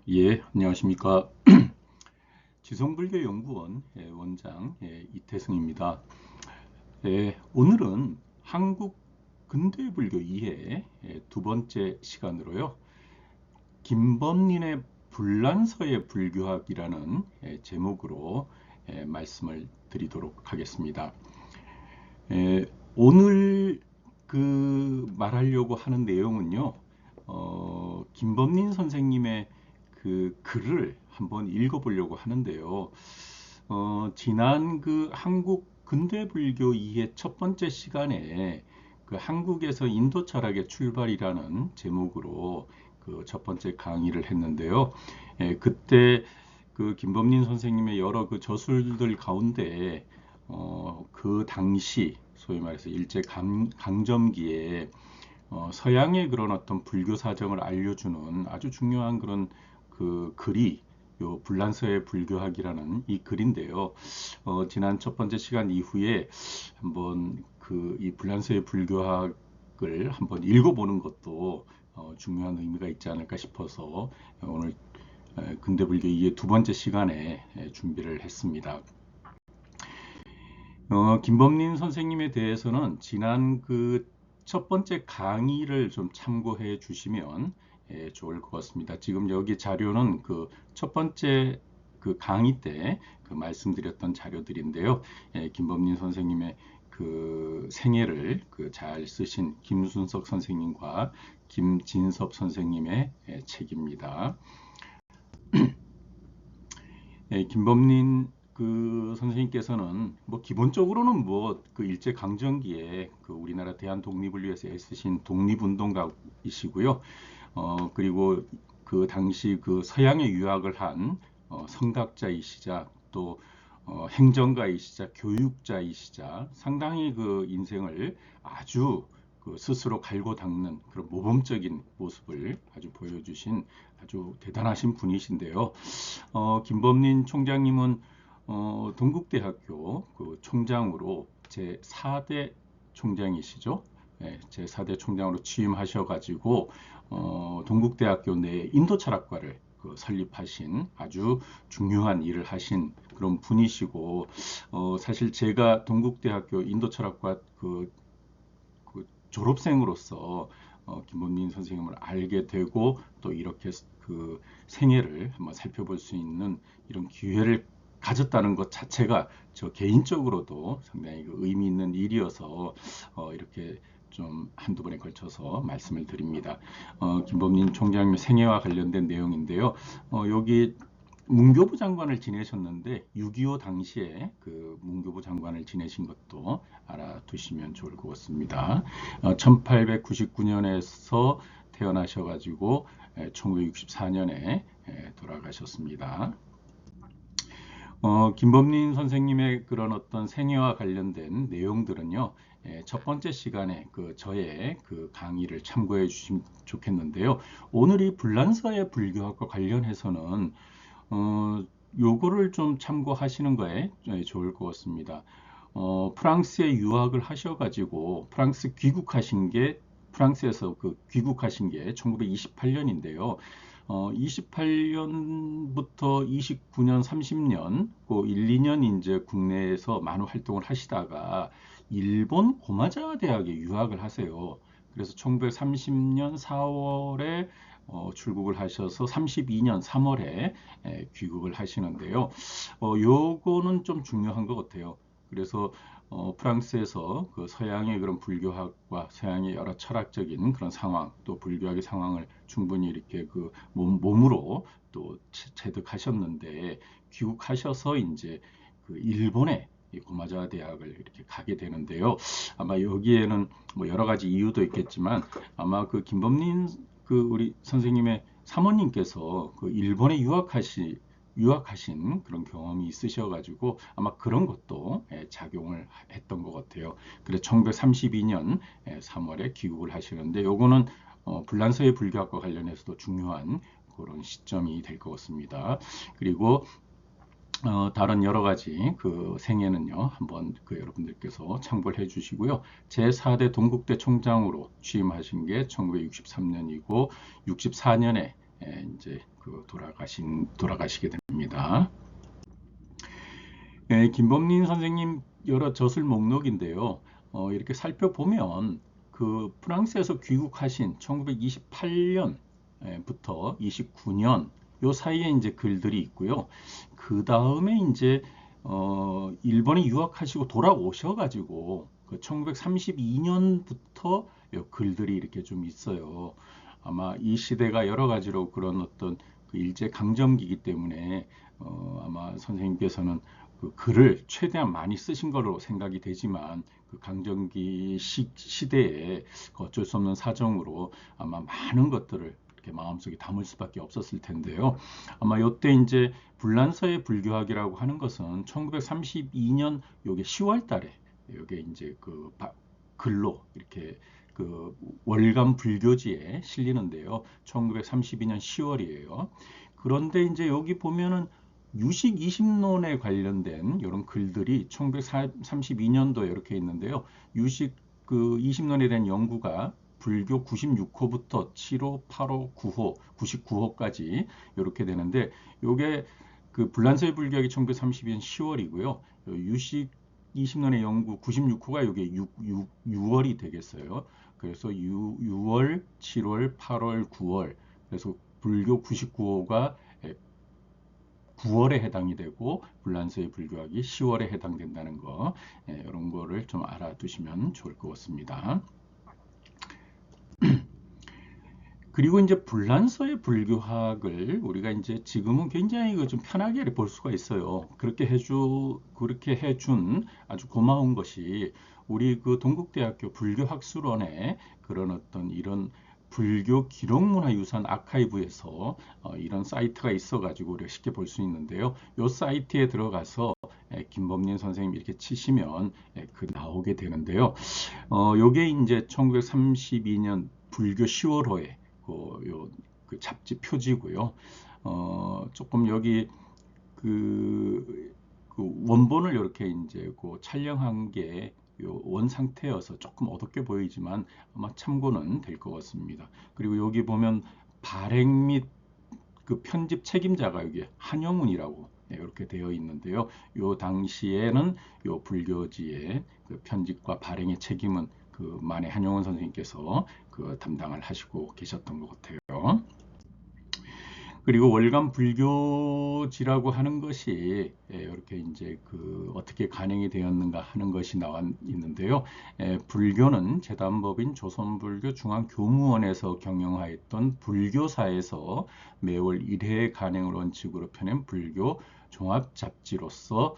예, 안녕하십니까. 지성불교연구원 원장 이태승입니다. 오늘은 한국 근대불교 이해 두 번째 시간으로요. 김범린의 불란서의 불교학이라는 제목으로 말씀을 드리도록 하겠습니다. 오늘 말하려고 하는 내용은요. 김범린 선생님의 그 글을 한번 읽어보려고 하는데요. 지난 한국 근대불교 이해 첫 번째 시간에 한국에서 인도 철학의 출발이라는 제목으로 그 첫 번째 강의를 했는데요. 그때 김범린 선생님의 여러 저술들 가운데 그 당시 소위 말해서 일제 강점기에 서양의 그런 어떤 불교 사정을 알려주는 아주 중요한 그런 글이 요 불란서의 불교학이라는 이 글인데요. 지난 첫 번째 시간 이후에 한번 이 불란서의 불교학을 한번 읽어보는 것도 중요한 의미가 있지 않을까 싶어서 오늘 근대불교 2의 두 번째 시간에 준비를 했습니다. 김범린 선생님에 대해서는 지난 첫 번째 강의를 좀 참고해 주시면 좋을 것 같습니다. 지금 여기 자료는 첫 번째 강의 때 말씀드렸던 자료들인데요. 김범린 선생님의 생애를 잘 쓰신 김순석 선생님과 김진섭 선생님의 책입니다. 김범린 선생님께서는 기본적으로는 일제 강점기에 우리나라 대한 독립을 위해서 애쓰신 독립운동가이시고요. 그리고 그 당시 서양에 유학을 한 성학자이시자 또 행정가이시자 교육자이시자 상당히 인생을 아주 스스로 갈고 닦는 그런 모범적인 모습을 아주 보여주신 아주 대단하신 분이신데요. 김범린 총장님은 동국대학교 총장으로 제4대 총장이시죠. 제4대 총장으로 취임하셔가지고 동국대학교 내 인도철학과를 설립하신 아주 중요한 일을 하신 그런 분이시고 사실 제가 동국대학교 인도철학과 졸업생으로서 김범린 선생님을 알게 되고 또 이렇게 생애를 한번 살펴볼 수 있는 이런 기회를 가졌다는 것 자체가 저 개인적으로도 상당히 의미 있는 일이어서 이렇게 좀 한두 번에 걸쳐서 말씀을 드립니다. 김범린 총장님의 생애와 관련된 내용인데요. 여기 문교부 장관을 지내셨는데 6.25 당시에 문교부 장관을 지내신 것도 알아두시면 좋을 것 같습니다. 1899년에서 태어나셔가지고 1964년에 돌아가셨습니다. 김범린 선생님의 그런 어떤 생애와 관련된 내용들은요. 첫 번째 시간에 저의 강의를 참고해 주시면 좋겠는데요. 오늘 이 불란서의 불교학과 관련해서는 요거를 좀 참고하시는 거에 좋을 것 같습니다. 프랑스에 유학을 하셔가지고 프랑스에서 귀국하신 게 1928년인데요. 28년부터 29년, 30년, 1, 2년 이제 국내에서 많은 활동을 하시다가 일본 고마자 대학에 유학을 하세요. 그래서 1930년 4월에 출국을 하셔서 32년 3월에 귀국을 하시는데요. 요거는 좀 중요한 것 같아요. 그래서 프랑스에서 서양의 그런 불교학과 서양의 여러 철학적인 그런 상황, 또 불교학의 상황을 충분히 이렇게 몸으로 또 체득하셨는데 귀국하셔서 이제 일본의 고마자 대학을 이렇게 가게 되는데요. 아마 여기에는 여러 가지 이유도 있겠지만 아마 김범린 우리 선생님의 사모님께서 일본에 유학하신 그런 경험이 있으셔가지고 아마 그런 것도 작용을 했던 것 같아요. 그래서 1932년 3월에 귀국을 하시는데 요거는 불란서의 불교학과 관련해서도 중요한 그런 시점이 될 것 같습니다. 그리고 다른 여러 가지 생애는요, 한번 여러분들께서 참고를 해 주시고요. 제4대 동국대 총장으로 취임하신 게 1963년이고, 64년에 이제 돌아가시게 됩니다. 김범린 선생님 여러 저술 목록인데요. 이렇게 살펴보면 그 프랑스에서 귀국하신 1928년부터 29년 요 사이에 이제 글들이 있고요. 그 다음에 이제 일본에 유학하시고 돌아오셔가지고 그 1932년부터 글들이 이렇게 좀 있어요. 아마 이 시대가 여러 가지로 그런 어떤 그 일제 강점기이기 때문에 아마 선생님께서는 그 글을 최대한 많이 쓰신 걸로 생각이 되지만 그 강점기 시대에 그 어쩔 수 없는 사정으로 아마 많은 것들을 이렇게 마음속에 담을 수밖에 없었을 텐데요. 아마 이때 이제 불란서의 불교학이라고 하는 것은 1932년 요게 10월 달에 요게 이제 그 글로 이렇게 그 월간 불교지에 실리는데요. 1932년 10월이에요. 그런데 이제 여기 보면은 유식 20논에 관련된 이런 글들이 1932년도에 이렇게 있는데요. 유식 그 20논에 대한 연구가 불교 96호부터 7호, 8호, 9호, 99호까지 이렇게 되는데 요게 그 불란서의 불교학이 1932년 10월이고요. 유식 20논의 연구 96호가 요게 6월이 되겠어요. 그래서 6월, 7월, 8월, 9월. 그래서 불교 99호가 9월에 해당이 되고 불란서의 불교학이 10월에 해당된다는 거, 이런 거를 좀 알아두시면 좋을 것 같습니다. 그리고 이제 불란서의 불교학을 우리가 이제 지금은 굉장히 좀 편하게 볼 수가 있어요. 그렇게 해준 아주 고마운 것이 우리 그 동국대학교 불교학술원에 그런 어떤 이런 불교 기록문화유산 아카이브에서 이런 사이트가 있어가지고 우리가 쉽게 볼 수 있는데요. 이 사이트에 들어가서 김범린 선생님 이렇게 치시면 그 나오게 되는데요. 요게 이제 1932년 불교 10월호에 그 잡지 표지고요. 조금 여기 그 원본을 이렇게 이제 그 촬영한 게 원 상태여서 조금 어둡게 보이지만 아마 참고는 될 것 같습니다. 그리고 여기 보면 발행 및 그 편집 책임자가 여기 한영훈이라고 이렇게 되어 있는데요. 요 당시에는 요 불교지의 그 편집과 발행의 책임은 그 만해 한영훈 선생님께서 그 담당을 하시고 계셨던 것 같아요. 그리고 월간 불교지라고 하는 것이 이렇게 이제 그 어떻게 간행이 되었는가 하는 것이 나와 있는데요. 불교는 재단법인 조선불교 중앙교무원에서 경영하였던 불교사에서 매월 1회 간행을 원칙으로 펴낸 불교 종합 잡지로서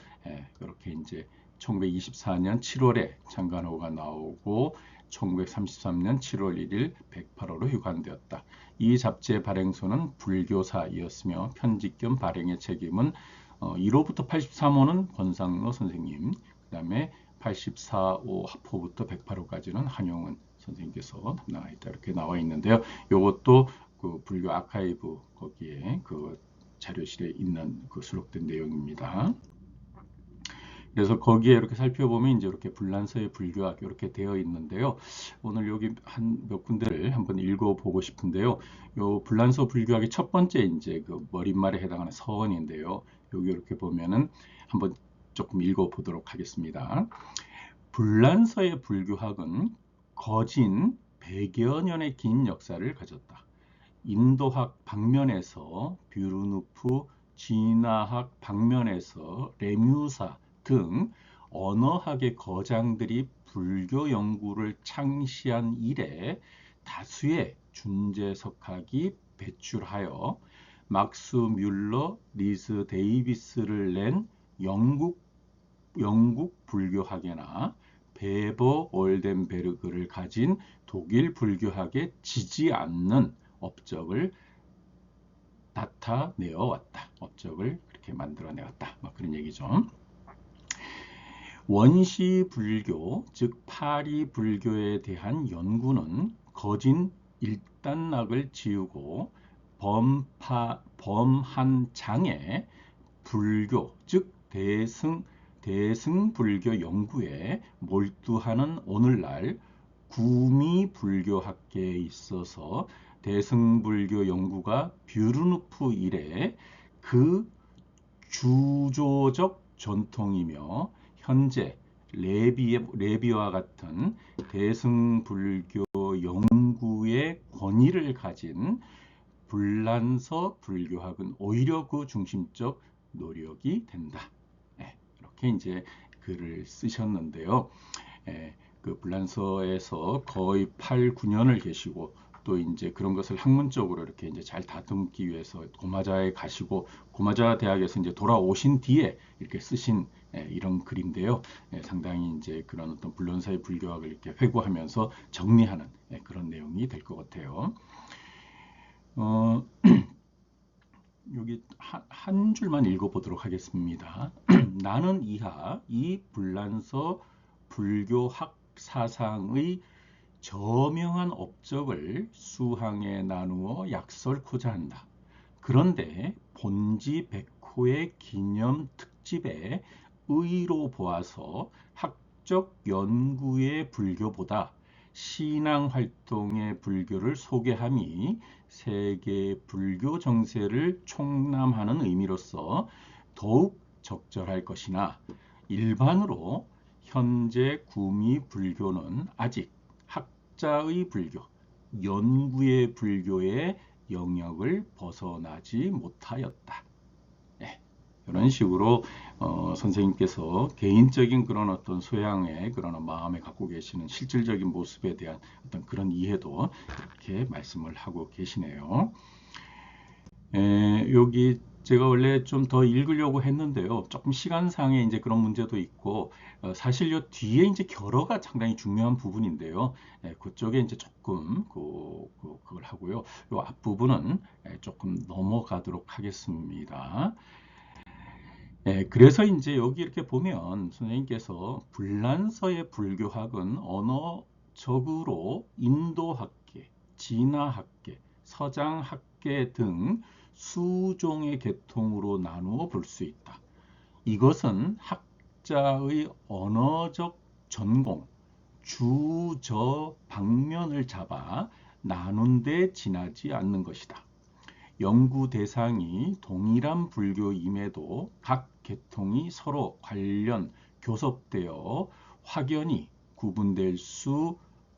이렇게 이제 1924년 7월에 창간호가 나오고 1933년 7월 1일 108호로 휴관되었다. 이 잡지의 발행소는 불교사이었으며 편집 겸 발행의 책임은 1호부터 83호는 권상로 선생님, 그 다음에 84호 합호부터 108호까지는 한용운 선생님께서 담당하였다. 이렇게 나와 있는데요. 이것도 그 불교 아카이브 거기에 그 자료실에 있는 그 수록된 내용입니다. 그래서 거기에 이렇게 살펴보면 이제 이렇게 불란서의 불교학 이렇게 되어 있는데요. 오늘 여기 한 몇 군데를 한번 읽어보고 싶은데요. 요 불란서 불교학의 첫 번째 이제 그 머릿말에 해당하는 서원인데요. 여기 이렇게 보면은 한번 조금 읽어보도록 하겠습니다. 불란서의 불교학은 거진 100여 년의 긴 역사를 가졌다. 인도학 방면에서 뷰르누프, 진화학 방면에서 레뮤사 등 언어학의 거장들이 불교 연구를 창시한 이래 다수의 준재석학이 배출하여 막스 뮬러, 리스 데이비스를 낸 영국 불교학이나 베버 올덴베르그를 가진 독일 불교학에 지지 않는 업적을 나타내어 왔다. 업적을 그렇게 만들어내었다. 그런 얘기죠. 원시 불교, 즉 파리 불교에 대한 연구는 거진 일단락을 지우고 범한장의 불교, 즉 대승 불교 연구에 몰두하는 오늘날 구미 불교학계에 있어서 대승불교 연구가 뷰르누프 이래 그 주조적 전통이며 현재 레비와 같은 대승불교 연구의 권위를 가진 불란서 불교학은 오히려 그 중심적 노력이 된다. 이렇게 이제 글을 쓰셨는데요. 그 불란서에서 거의 8, 9년을 계시고 또 이제 그런 것을 학문적으로 이렇게 이제 잘 다듬기 위해서 고마자에 가시고 고마자 대학에서 이제 돌아오신 뒤에 이렇게 쓰신 이런 글인데요. 상당히 이제 그런 어떤 불란서의 불교학을 이렇게 회고하면서 정리하는 그런 내용이 될 것 같아요. 여기 한 줄만 읽어보도록 하겠습니다. 나는 이하 이 불란서 불교학 사상의 저명한 업적을 수항에 나누어 약설코자 한다. 그런데 본지 백호의 기념 특집에 의로 보아서 학적 연구의 불교보다 신앙 활동의 불교를 소개함이 세계 불교 정세를 총람하는 의미로서 더욱 적절할 것이나 일반으로 현재 구미 불교는 아직 학자의 불교, 연구의 불교의 영역을 벗어나지 못하였다. 이런 식으로 선생님께서 개인적인 그런 어떤 소양의 그런 마음에 갖고 계시는 실질적인 모습에 대한 어떤 그런 이해도 이렇게 말씀을 하고 계시네요. 여기 제가 원래 좀 더 읽으려고 했는데요. 조금 시간상에 이제 그런 문제도 있고, 사실 요 뒤에 이제 결어가 상당히 중요한 부분인데요. 그쪽에 이제 조금 그걸 하고요. 요 앞부분은 조금 넘어가도록 하겠습니다. 그래서 이제 여기 이렇게 보면 선생님께서 불란서의 불교학은 언어적으로 인도학계, 진화학계, 서장학계 등 수종의 계통으로 나누어 볼 수 있다. 이것은 학자의 언어적 전공, 주저 방면을 잡아 나눈 데 지나지 않는 것이다. 연구 대상이 동일한 불교임에도 각 계통이 서로 관련 교섭되어 확연히 구분될 수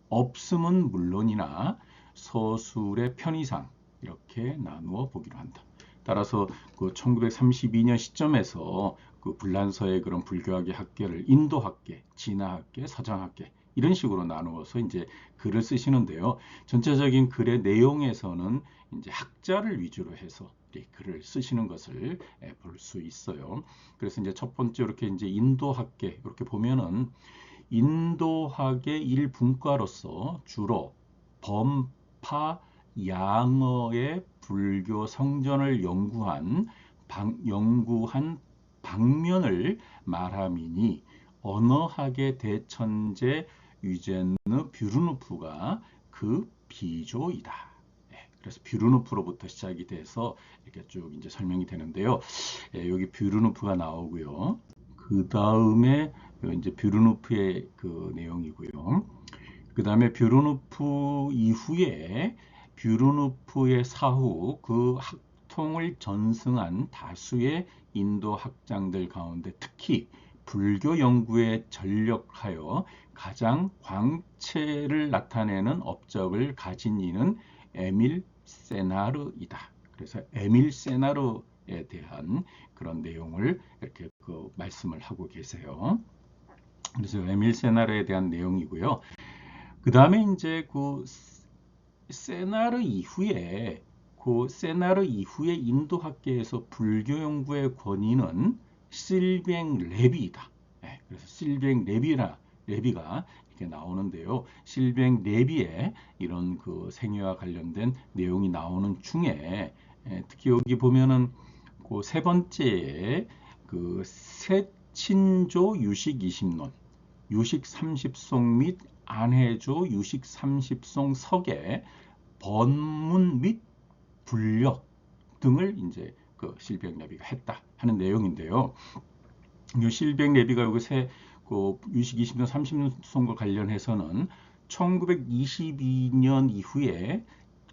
없음은 물론이나 서술의 편의상 이렇게 나누어 보기로 한다. 따라서 그 1932년 시점에서 그 불란서의 그런 불교학의 학계를 인도학계, 진화학계, 서장학계 이런 식으로 나누어서 이제 글을 쓰시는데요. 전체적인 글의 내용에서는 이제 학자를 위주로 해서 글을 쓰시는 것을 볼 수 있어요. 그래서 이제 첫 번째 이렇게 이제 인도학계 이렇게 보면은 인도학의 일분과로서 주로 범파 양어의 불교 성전을 연구한 방면을 말함이니 언어학의 대천재 유제느 뷰르누프가 그 비조이다. 그래서 뷰르누프로부터 시작이 돼서 이렇게 쭉 이제 설명이 되는데요. 여기 뷰르누프가 나오고요. 그 다음에 이제 뷰르누프의 그 내용이고요. 그 다음에 뷰르누프 이후에 뷰르누프의 사후 그 학통을 전승한 다수의 인도 학장들 가운데 특히 불교 연구에 전력하여 가장 광채를 나타내는 업적을 가진 이는 에밀 세나르이다. 그래서 에밀 세나르에 대한 그런 내용을 이렇게 그 말씀을 하고 계세요. 그래서 에밀 세나르에 대한 내용이고요. 그 다음에 이제 그 세나르 이후에 인도 학계에서 불교 연구의 권위는 실뱅 레비이다. 그래서 실뱅 레비가 이렇게 나오는데요. 실뱅 레비의 이런 그 생애와 관련된 내용이 나오는 중에 특히 여기 보면은 그 세 번째에 그 세친조 유식 20론, 유식 30송 및 안해조 유식 30송 석의 번문 및 분력 등을 이제 그 실백 레비가 했다 하는 내용인데요. 이 실백 레비가 여기 그 유식 20년 30송과 관련해서는 1922년 이후에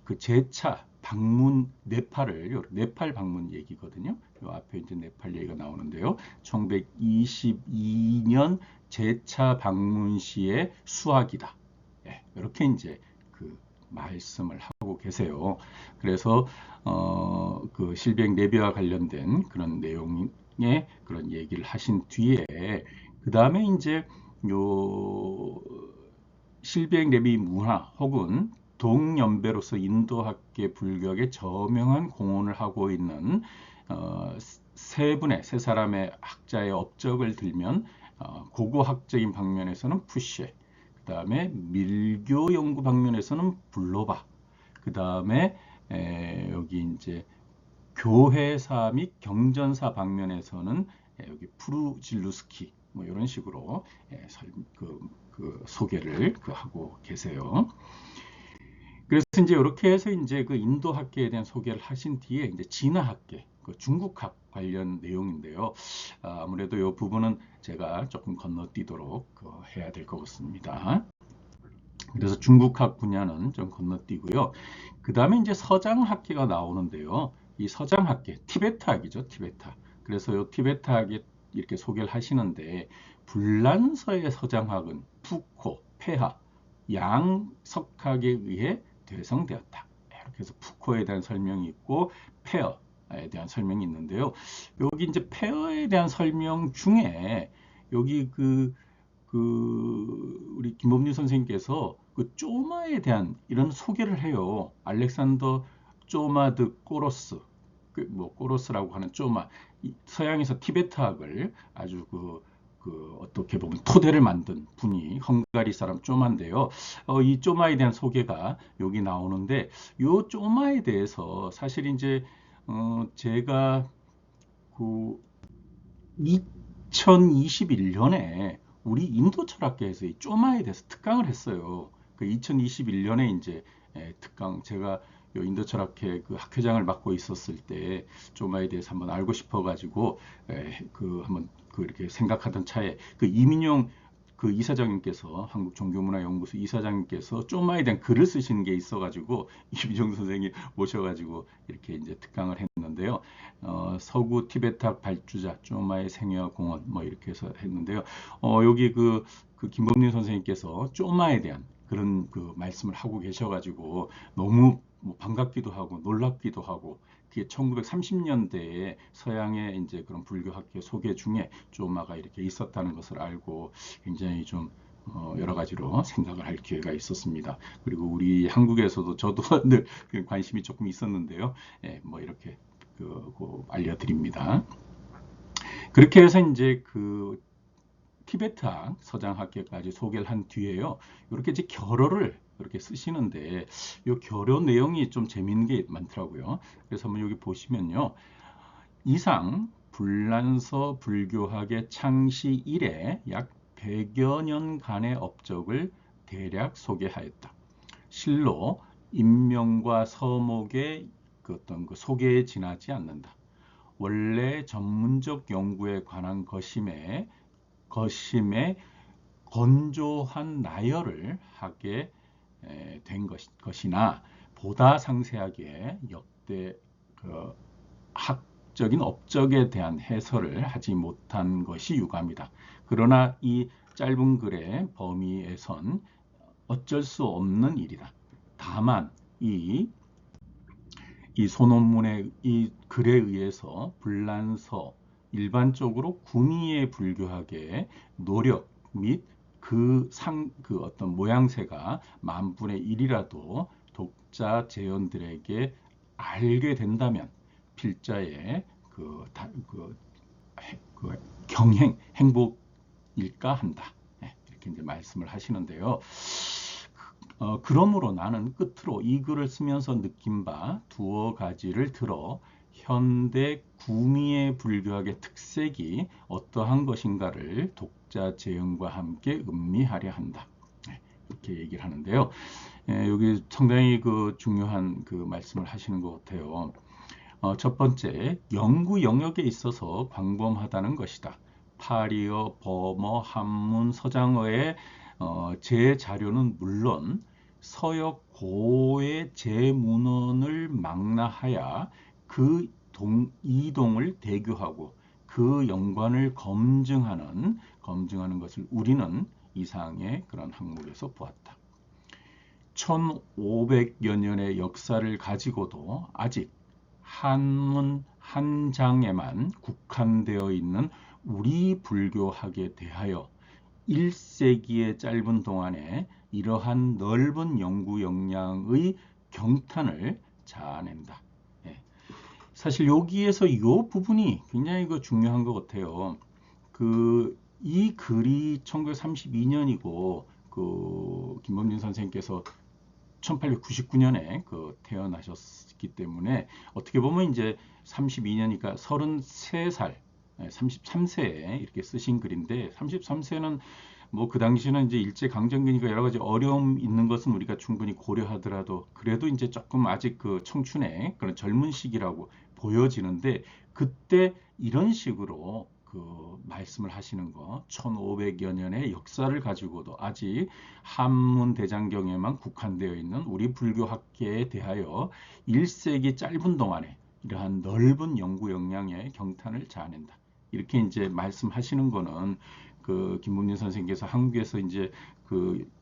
그 제차 방문 네팔 방문 얘기거든요. 요 앞에 이제 네팔 얘기가 나오는데요. 1922년 제차 방문 시의 수학이다. 예, 이렇게 이제 그 말씀을 하고 계세요. 그래서 그 실비행 내비와 관련된 그런 내용의 그런 얘기를 하신 뒤에 그 다음에 이제 요 실비행 내비 문화 혹은 동연배로서 인도학계 불교학에 저명한 공헌을 하고 있는 세 사람의 학자의 업적을 들면 고고학적인 방면에서는 푸시에, 그 다음에 밀교 연구 방면에서는 블로바, 그 다음에 여기 이제 교회사 및 경전사 방면에서는 여기 프루질루스키 뭐 이런 식으로 그 소개를 하고 계세요. 그래서 이제 이렇게 해서 이제 그 인도 학계에 대한 소개를 하신 뒤에 이제 진화 학계, 그 중국학 관련 내용인데요. 아무래도 이 부분은 제가 조금 건너뛰도록 해야 될 것 같습니다. 그래서 중국학 분야는 좀 건너뛰고요. 그 다음에 이제 서장학계가 나오는데요. 이 서장학계, 티베트학이죠, 티베트학. 그래서 이 티베트학에 이렇게 소개를 하시는데, 불란서의 서장학은 푸코, 폐하, 양석학에 의해 되성되었다. 이렇게 해서 푸코에 대한 설명이 있고, 폐하에 대한 설명이 있는데요. 여기 이제 폐하에 대한 설명 중에 여기 우리 김범리 선생님께서 그 쪼마에 대한 이런 소개를 해요. 알렉산더 쪼마 드 꼬로스, 뭐 꼬로스라고 하는 쪼마, 서양에서 티베트학을 아주 어떻게 보면 토대를 만든 분이 헝가리 사람 쪼마인데요. 이 쪼마에 대한 소개가 여기 나오는데, 이 쪼마에 대해서 사실 이제 제가 그 2021년에 우리 인도 철학계에서 이 쪼마에 대해서 특강을 했어요. 그 2021년에 이제 특강, 제가 요 인도 철학회 그 학회장을 맡고 있었을 때 쪼마에 대해서 한번 알고 싶어가지고 한번 이렇게 생각하던 차에 그 이민용 그 이사장님께서, 한국종교문화연구소 이사장님께서 쪼마에 대한 글을 쓰시는 게 있어가지고 이민용 선생님 모셔가지고 이렇게 이제 특강을 했는데요. 서구 티베트학 발주자 쪼마의 생애와 공헌 뭐 이렇게 해서 했는데요. 여기 김범린 선생님께서 쪼마에 대한 그런 그 말씀을 하고 계셔가지고 너무 뭐 반갑기도 하고 놀랍기도 하고, 그게 1930년대에 서양의 이제 그런 불교학계 소개 중에 쪼마가 이렇게 있었다는 것을 알고 굉장히 좀 여러 가지로 생각을 할 기회가 있었습니다. 그리고 우리 한국에서도 저도 늘 관심이 조금 있었는데요. 뭐 이렇게 알려드립니다. 그렇게 해서 이제 티베트학 서장학계까지 소개를 한 뒤에요. 이렇게 이제 결어를 이렇게 쓰시는데, 이 결어 내용이 좀 재밌는 게 많더라고요. 그래서 한번 여기 보시면요. 이상 불란서 불교학의 창시 이래 약 100여 년간의 업적을 대략 소개하였다. 실로 인명과 서목의 어떤 소개에 지나지 않는다. 원래 전문적 연구에 관한 것임에 건조한 나열을 하게 된 것이나 보다 상세하게 역대 학적인 업적에 대한 해설을 하지 못한 것이 유감이다. 그러나 이 짧은 글의 범위에선 어쩔 수 없는 일이다. 다만 이 소논문의 이 글에 의해서 불란서 일반적으로 구미의 불교학의 노력 및 어떤 모양새가 만분의 1이라도 독자 재연들에게 알게 된다면 필자의 행복일까 한다. 이렇게 이제 말씀을 하시는데요. 그러므로 나는 끝으로 이 글을 쓰면서 느낀 바 두어 가지를 들어 현대 구미의 불교학의 특색이 어떠한 것인가를 독자 재연과 함께 음미하려 한다. 이렇게 얘기를 하는데요. 여기 상당히 중요한 말씀을 하시는 것 같아요. 첫 번째, 연구 영역에 있어서 광범하다는 것이다. 파리어, 버머, 한문, 서장어의 제 자료는 물론 서역 고의 제문헌을 망라하여 그 이동을 대교하고 그 연관을 검증하는 것을 우리는 이상의 그런 학문에서 보았다. 1500여 년의 역사를 가지고도 아직 한문 한 장에만 국한되어 있는 우리 불교학에 대하여 1세기의 짧은 동안에 이러한 넓은 연구 역량의 경탄을 자아낸다. 예. 사실 여기에서 이 부분이 굉장히 중요한 것 같아요. 이 글이 1932년이고 김범진 선생님께서 1899년에 태어나셨기 때문에 어떻게 보면 이제 32년이니까 33살, 33세에 이렇게 쓰신 글인데 33세는 뭐 그 당시는 이제 일제 강점기니까 여러 가지 어려움 있는 것은 우리가 충분히 고려하더라도 그래도 이제 조금 아직 청춘의 그런 젊은 시기라고 보여지는데 그때 이런 식으로 말씀을 하시는 거 1500여 년의 역사를 가지고도 아직 한문 대장경에만 국한되어 있는 우리 불교학계에 대하여 1세기 짧은 동안에 이러한 넓은 연구 역량의 경탄을 자아낸다. 이렇게 이제 말씀하시는 거는 김범진 선생님께서 한국에서 이제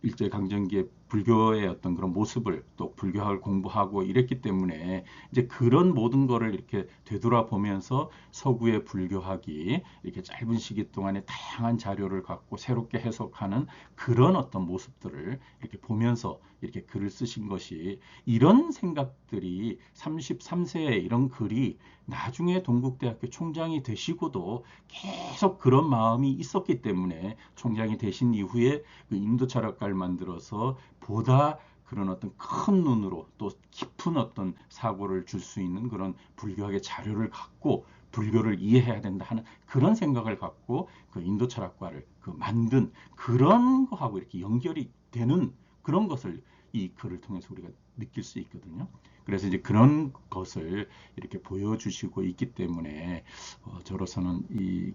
일제 강점기의 불교의 어떤 그런 모습을 또 불교학을 공부하고 이랬기 때문에 이제 그런 모든 거를 이렇게 되돌아보면서 서구의 불교학이 이렇게 짧은 시기 동안에 다양한 자료를 갖고 새롭게 해석하는 그런 어떤 모습들을 이렇게 보면서 이렇게 글을 쓰신 것이 이런 생각들이 33세에 이런 글이 나중에 동국대학교 총장이 되시고도 계속 그런 마음이 있었기 때문에 총장이 되신 이후에 인도 철학가를 만들어서 보다 그런 어떤 큰 눈으로 또 깊은 어떤 사고를 줄 수 있는 그런 불교학의 자료를 갖고 불교를 이해해야 된다 하는 그런 생각을 갖고 인도 철학과를 만든 그런 거하고 이렇게 연결이 되는 그런 것을 이 글을 통해서 우리가 느낄 수 있거든요. 그래서 이제 그런 것을 이렇게 보여주시고 있기 때문에 저로서는 이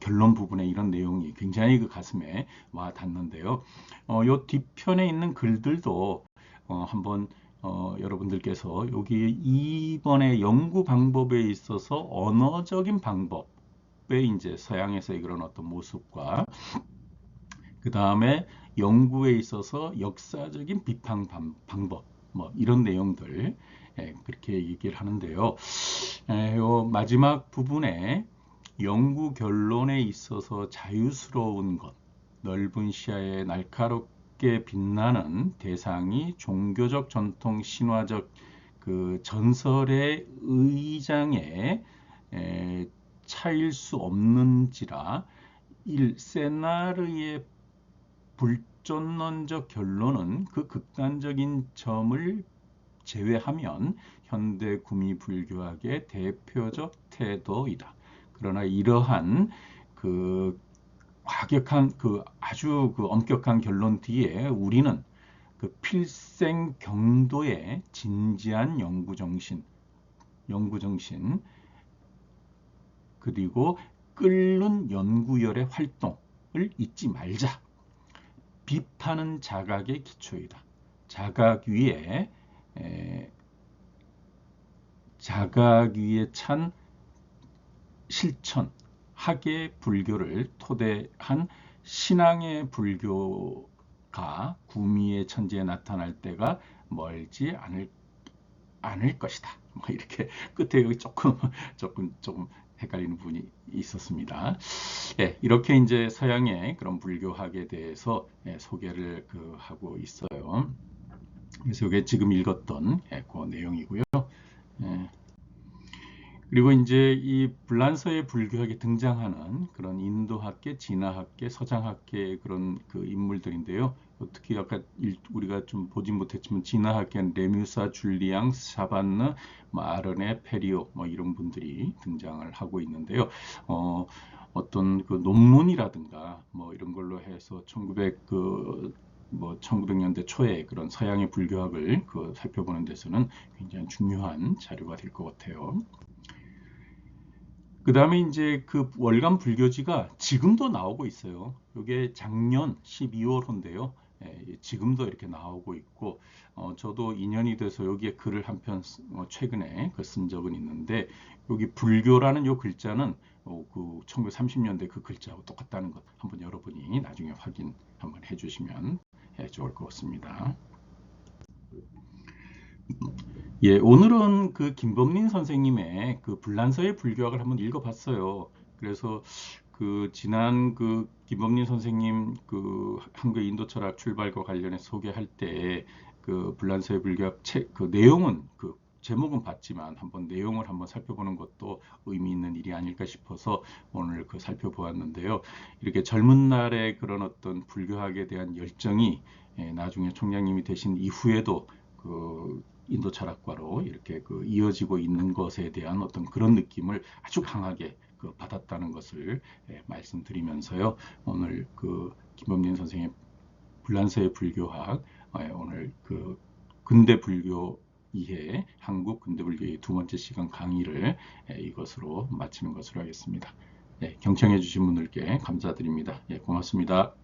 결론 부분에 이런 내용이 굉장히 가슴에 와 닿는데요. 요 뒤편에 있는 글들도 한번 여러분들께서 여기 이번에 연구 방법에 있어서 언어적인 방법에 이제 서양에서의 그런 어떤 모습과 그 다음에 연구에 있어서 역사적인 비판 방법 뭐 이런 내용들 그렇게 얘기를 하는데요. 요 마지막 부분에 연구 결론에 있어서 자유스러운 것, 넓은 시야에 날카롭게 빛나는 대상이 종교적 전통 신화적 전설의 의장에 차일 수 없는지라 세나르의 불존론적 결론은 그 극단적인 점을 제외하면 현대 구미 불교학의 대표적 태도이다. 그러나 이러한 과격한 아주 엄격한 결론 뒤에 우리는 필생 경도의 진지한 연구 정신 그리고 끓는 연구열의 활동을 잊지 말자. 비판은 자각의 기초이다. 자각 위에 찬 실천, 학의 불교를 토대한 신앙의 불교가 구미의 천지에 나타날 때가 멀지 않을 것이다. 뭐 이렇게 끝에 여기 조금 헷갈리는 부분이 있었습니다. 예, 이렇게 이제 서양의 그런 불교학에 대해서 소개를 하고 있어요. 그래서 이게 지금 읽었던 그 내용이고요. 예. 그리고 이제 이 불란서의 불교학에 등장하는 그런 인도학계, 진화학계, 서장학계의 그런 인물들인데요. 특히 아까 우리가 좀 보진 못했지만 진화학계는 레뮤사, 줄리앙, 사반느, 아르네, 페리오 뭐 이런 분들이 등장을 하고 있는데요. 어떤 논문이라든가 뭐 이런 걸로 해서 1900년대 초에 그런 서양의 불교학을 살펴보는 데서는 굉장히 중요한 자료가 될 것 같아요. 그 다음에 이제 그 월간 불교지가 지금도 나오고 있어요. 이게 작년 12월호인데요. 지금도 이렇게 나오고 있고, 저도 인연이 돼서 여기에 글을 한 편 최근에 쓴 적은 있는데, 여기 불교라는 요 글자는 그 1930년대 그 글자하고 똑같다는 것 한번 여러분이 나중에 확인 한번 해주시면 좋을 것 같습니다. 예, 오늘은 그 김범린 선생님의 그 불란서의 불교학을 한번 읽어봤어요. 그래서 그 지난 그 김범린 선생님 그 한국 인도 철학 출발과 관련해 소개할 때 그 불란서의 불교학 책 그 내용은 그 제목은 봤지만 한번 내용을 한번 살펴보는 것도 의미 있는 일이 아닐까 싶어서 오늘 그 살펴보았는데요. 이렇게 젊은 날의 그런 어떤 불교학에 대한 열정이 나중에 총장님이 되신 이후에도 그 인도 철학과로 이렇게 그 이어지고 있는 것에 대한 어떤 그런 느낌을 아주 강하게 그 받았다는 것을 말씀드리면서요. 오늘 그 김범린 선생의 불란서의 불교학 오늘 그 근대 불교 이해 한국 근대 불교의 두 번째 시간 강의를 이것으로 마치는 것으로 하겠습니다. 경청해 주신 분들께 감사드립니다. 고맙습니다.